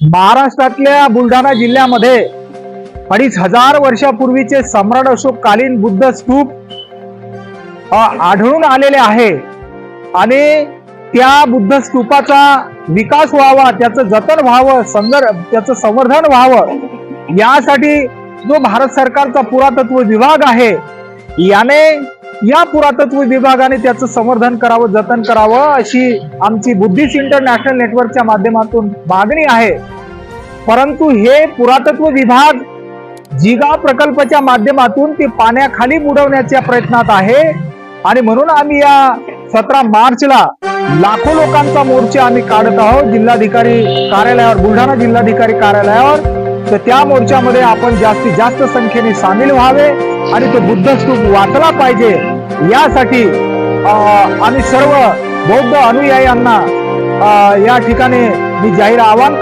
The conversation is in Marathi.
महाराष्ट्रातल्या बुलढाणा जिल्ह्यामध्ये 2,500 वर्षापूर्वीचे सम्राट अशोककालीन बुद्ध स्तूप आढळून आलेले आहे आणि त्या बुद्ध स्तूपाचा विकास व्हावा, त्याचं जतन व्हावं, त्याचं संवर्धन व्हावं यासाठी जो भारत सरकारचा पुरातत्व विभाग आहे याने या पुरातत्व विभागाने त्याचं संवर्धन करावं, जतन करावं अशी आमची बुद्धिस्ट इंटरनॅशनल नेटवर्कच्या माध्यमातून मागणी आहे। परंतु हे पुरातत्व विभाग जिगा प्रकल्पाच्या माध्यमातून ते पाण्याखाली बुडवण्याच्या प्रयत्नात आहे आणि म्हणून आम्ही या 17 मार्चला लाखो लोकांचा मोर्चा आम्ही काढत आहोत जिल्हाधिकारी कार्यालयावर, बुलढाणा जिल्हाधिकारी कार्यालयावर। तर त्या मोर्चामध्ये आपण जास्तीत जास्त संख्येने सामील व्हावे आणि तो बुद्ध स्तूप वाचला पाहिजे यासाठी आम्ही सर्व बौद्ध अनुयायांना या ठिकाणी मी जाहीर आवाहन करतो।